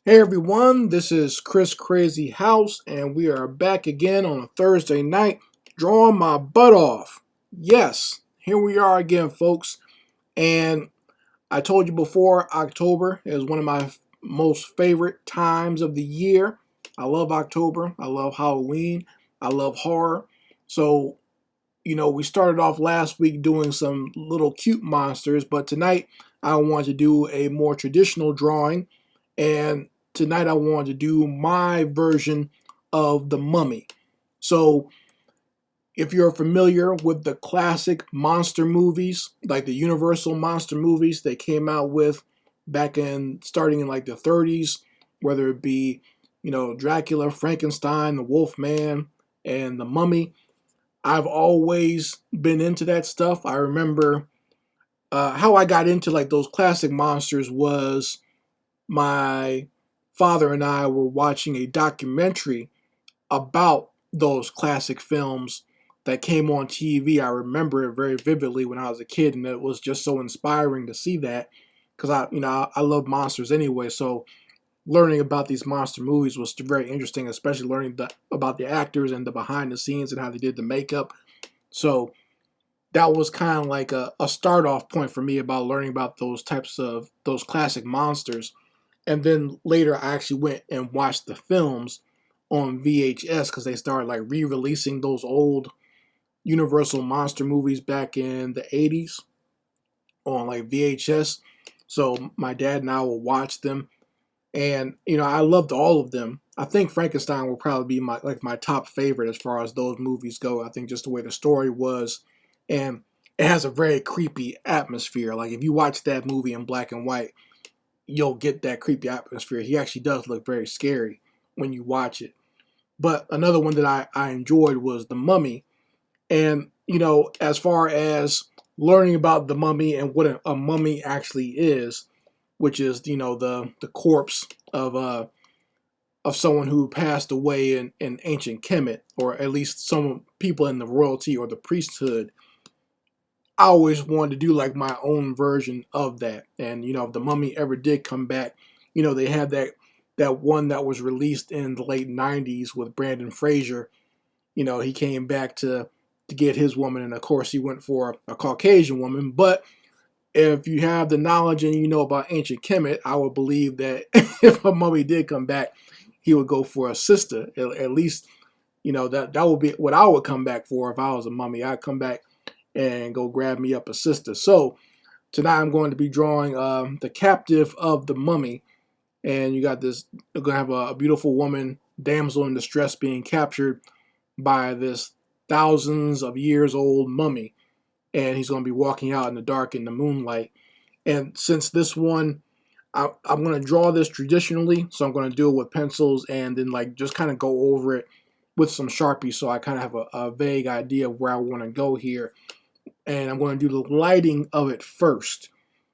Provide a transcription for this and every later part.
Hey everyone, this is Crazyhouse, and we are back again on a Thursday night drawing my butt off. Yes, here we are again, folks. And I told you before, October is one of my most favorite times of the year. I love October, I love Halloween, I love horror. So, we started off last week doing some little cute monsters, but tonight I want to do a more traditional drawing. And tonight I wanted to do my version of the Mummy. So if you're familiar with the classic monster movies, like the Universal monster movies they came out with back in starting in like the 30s, whether it be, Dracula, Frankenstein, the Wolfman, and the Mummy, I've always been into that stuff. I remember how I got into like those classic monsters was my father and I were watching a documentary about those classic films that came on TV. I remember it very vividly when I was a kid, and it was just so inspiring to see that because I love monsters anyway. So learning about these monster movies was very interesting, especially learning about the actors and the behind the scenes and how they did the makeup. So that was kind of like a start off point for me about learning about those types of those classic monsters. And then later I actually went and watched the films on VHS because they started like re-releasing those old Universal monster movies back in the 80s on like VHS. So my dad and I will watch them, and I loved all of them. I think Frankenstein will probably be my top favorite as far as those movies go. I think just the way the story was, and it has a very creepy atmosphere. Like if you watch that movie in black and white, you'll get that creepy atmosphere. He actually does look very scary when you watch it. But another one that I enjoyed was The Mummy. And, as far as learning about the mummy and what a mummy actually is, which is, the corpse of someone who passed away in ancient Kemet, or at least some people in the royalty or the priesthood, I always wanted to do like my own version of that. And if the mummy ever did come back, they had that one that was released in the late 90s with Brandon Fraser. He came back to get his woman, and of course he went for a Caucasian woman. But if you have the knowledge and you know about ancient Kemet, I would believe that if a mummy did come back, he would go for a sister. At least, that would be what I would come back for if I was a mummy. I'd come back and go grab me up a sister. So tonight I'm going to be drawing the captive of the mummy. And you got this, you're going to have a beautiful woman, damsel in distress, being captured by this thousands of years old mummy. And he's going to be walking out in the dark in the moonlight. And since this one, I'm going to draw this traditionally, so I'm going to do it with pencils and then like just kind of go over it with some Sharpies, so I kind of have a vague idea of where I want to go here. And I'm going to do the lighting of it first.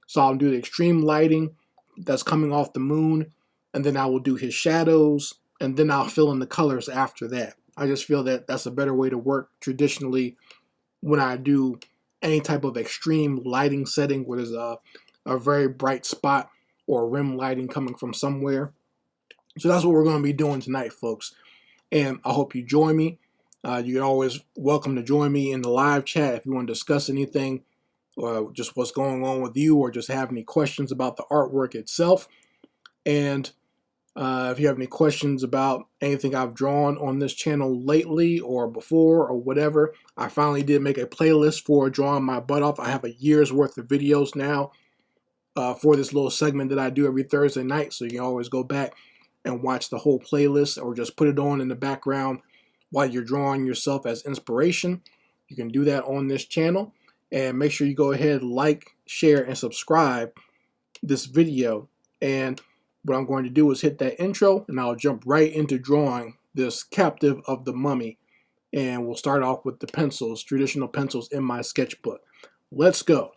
So I'll do the extreme lighting that's coming off the moon, and then I will do his shadows, and then I'll fill in the colors after that. I just feel that that's a better way to work traditionally when I do any type of extreme lighting setting where there's a very bright spot or rim lighting coming from somewhere. So that's what we're going to be doing tonight, folks. And I hope you join me. You're always welcome to join me in the live chat if you want to discuss anything, or just what's going on with you, or just have any questions about the artwork itself. And if you have any questions about anything I've drawn on this channel lately or before or whatever, I finally did make a playlist for drawing my butt off. I have a year's worth of videos now for this little segment that I do every Thursday night. So you can always go back and watch the whole playlist, or just put it on in the background while you're drawing yourself as inspiration. You can do that on this channel. And make sure you go ahead, like, share, and subscribe this video. And what I'm going to do is hit that intro, and I'll jump right into drawing this captive of the mummy. And we'll start off with the pencils, traditional pencils in my sketchbook. Let's go.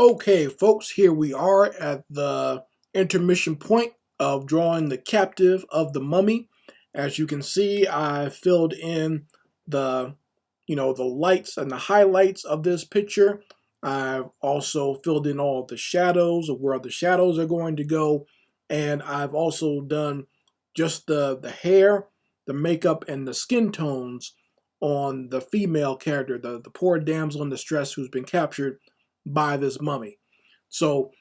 Okay, folks, here we are at the intermission point of drawing the captive of the mummy. As you can see, I filled in the, the lights and the highlights of this picture. I've also filled in all the shadows of where the shadows are going to go. And I've also done just the hair, the makeup, and the skin tones on the female character, the poor damsel in distress who's been captured by this mummy. So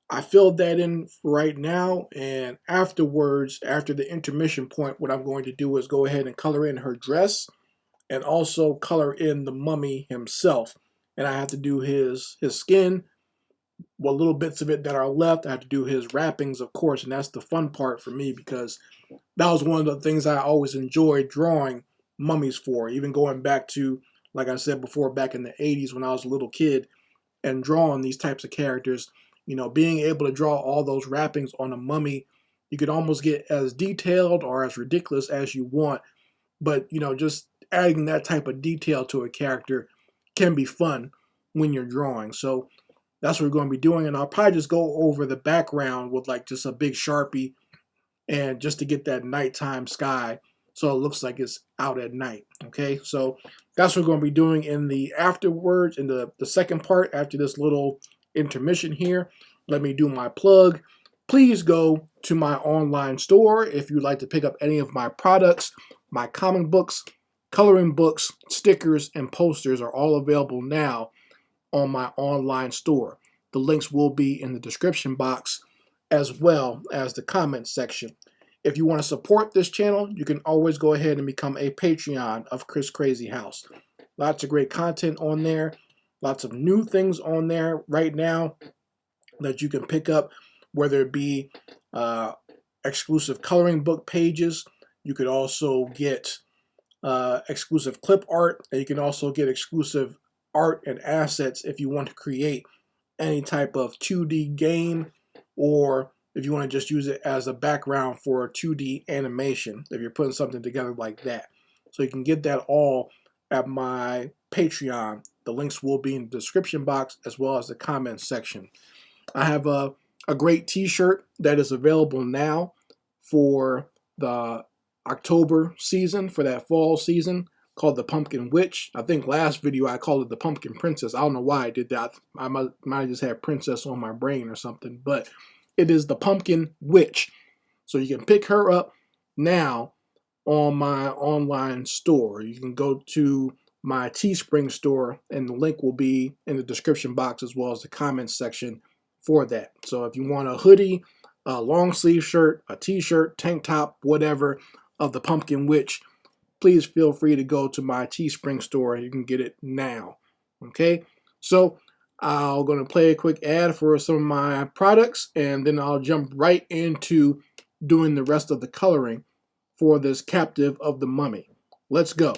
I filled that in right now, and afterwards, after the intermission point, what I'm going to do is go ahead and color in her dress and also color in the mummy himself. And I have to do his skin, what little bits of it that are left. I have to do his wrappings, of course, and that's the fun part for me because that was one of the things I always enjoyed drawing mummies for, even going back to, like I said before, back in the 80s when I was a little kid and drawing these types of characters. Being able to draw all those wrappings on a mummy, you could almost get as detailed or as ridiculous as you want. But, just adding that type of detail to a character can be fun when you're drawing. So that's what we're going to be doing. And I'll probably just go over the background with like just a big Sharpie and just to get that nighttime sky so it looks like it's out at night. Okay, so that's what we're going to be doing in the afterwards, in the second part after this little intermission here. Let me do my plug. Please go to my online store if you'd like to pick up any of my products. My comic books, coloring books, stickers, and posters are all available now on my online store. The links will be in the description box as well as the comments section. If you want to support this channel, you can always go ahead and become a Patreon of Chris Crazyhouse. Lots of great content on there. Lots of new things on there right now that you can pick up, whether it be exclusive coloring book pages. You could also get exclusive clip art, and you can also get exclusive art and assets if you want to create any type of 2D game, or if you want to just use it as a background for a 2D animation, if you're putting something together like that. So you can get that all at my Patreon. The links will be in the description box as well as the comments section. I have a great t-shirt that is available now for the October season, for that fall season, called the Pumpkin Witch. I think last video I called it the Pumpkin Princess. I don't know why I did that. I might have just had princess on my brain or something, but it is the Pumpkin Witch. So you can pick her up now on my online store. You can go to my Teespring store, and the link will be in the description box as well as the comments section for that. So if you want a hoodie, a long sleeve shirt, a t-shirt, tank top, whatever of the Pumpkin Witch, please feel free to go to my Teespring store. You can get it now. Okay, so I'm going to play a quick ad for some of my products, and then I'll jump right into doing the rest of the coloring for this captive of the mummy. Let's go.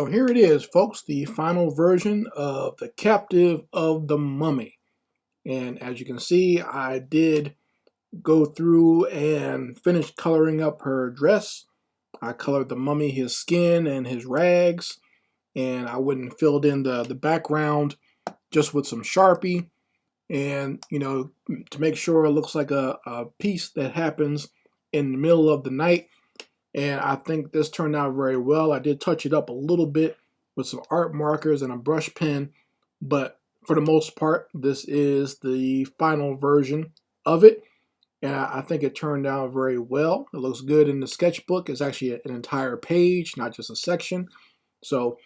So here it is, folks, the final version of The Captive of the Mummy. And as you can see, I did go through and finish coloring up her dress. I colored the mummy, his skin, and his rags. And I went and filled in the background just with some Sharpie. And, you know, to make sure it looks like a piece that happens in the middle of the night. And I think this turned out very well. I did touch it up a little bit with some art markers and a brush pen, but for the most part, this is the final version of it. And I think it turned out very well. It looks good in the sketchbook. It's actually an entire page, not just a section. So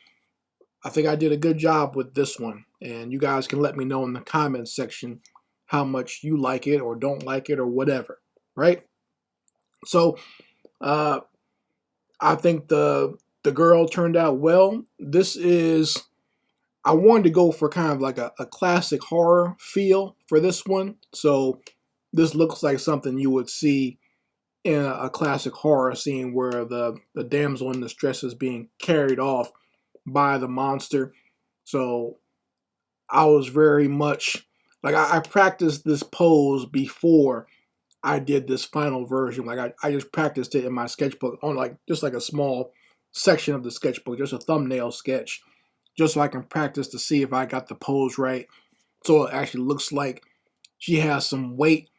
I think I did a good job with this one. And you guys can let me know in the comments section how much you like it or don't like it or whatever, right? So I think the girl turned out well. This is, I wanted to go for kind of like a classic horror feel for this one. So this looks like something you would see in a classic horror scene where the damsel in distress is being carried off by the monster. So I was very much, like I practiced this pose before I did this final version. Like I just practiced it in my sketchbook on like just like a small section of the sketchbook, just a thumbnail sketch, just so I can practice to see if I got the pose right. So it actually looks like she has some weight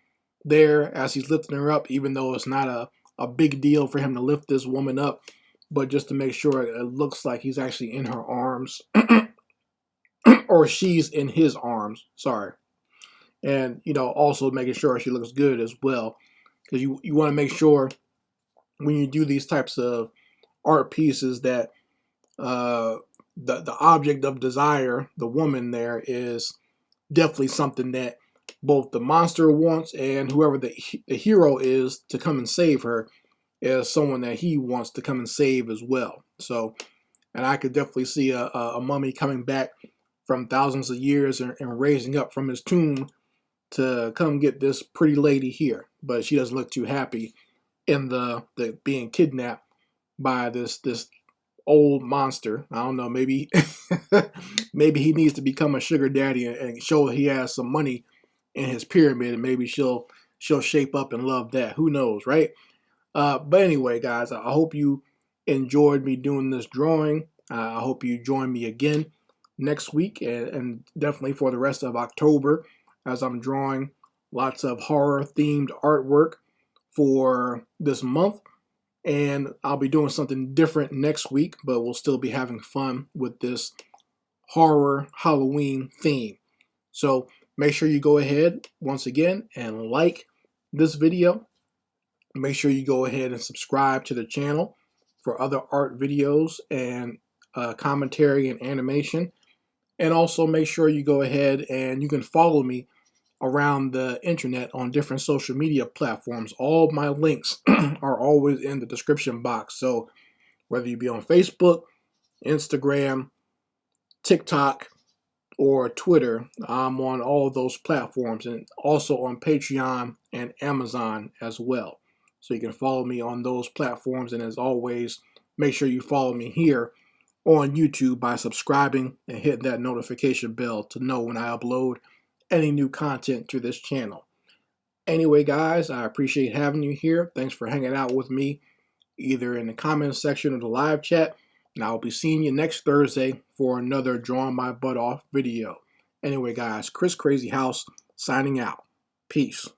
there as he's lifting her up, even though it's not a big deal for him to lift this woman up, but just to make sure it looks like he's actually in her arms or she's in his arms, sorry. And, you know, also making sure she looks good as well, because you want to make sure when you do these types of art pieces that the object of desire, the woman there, is definitely something that both the monster wants and whoever the hero is to come and save her is someone that he wants to come and save as well. So, and I could definitely see a mummy coming back from thousands of years and raising up from his tomb to come get this pretty lady here, but she doesn't look too happy in the being kidnapped by this old monster. I don't know, maybe maybe he needs to become a sugar daddy and show he has some money in his pyramid, and maybe she'll shape up and love that. Who knows, right? But anyway, guys, I hope you enjoyed me doing this drawing. I hope you join me again next week and definitely for the rest of October, as I'm drawing lots of horror-themed artwork for this month. And I'll be doing something different next week, but we'll still be having fun with this horror Halloween theme. So make sure you go ahead, once again, and like this video. Make sure you go ahead and subscribe to the channel for other art videos and commentary and animation. And also make sure you go ahead and you can follow me around the internet on different social media platforms. All my links are always in the description box. So whether you be on Facebook, Instagram, TikTok, or Twitter, I'm on all of those platforms, and also on Patreon and Amazon as well. So you can follow me on those platforms, and as always, make sure you follow me here on YouTube by subscribing and hitting that notification bell to know when I upload any new content to this channel. Anyway, guys, I appreciate having you here. Thanks for hanging out with me, either in the comments section or the live chat. And I'll be seeing you next Thursday for another Drawing My Butt Off video. Anyway, guys, Crazyhouse signing out. Peace.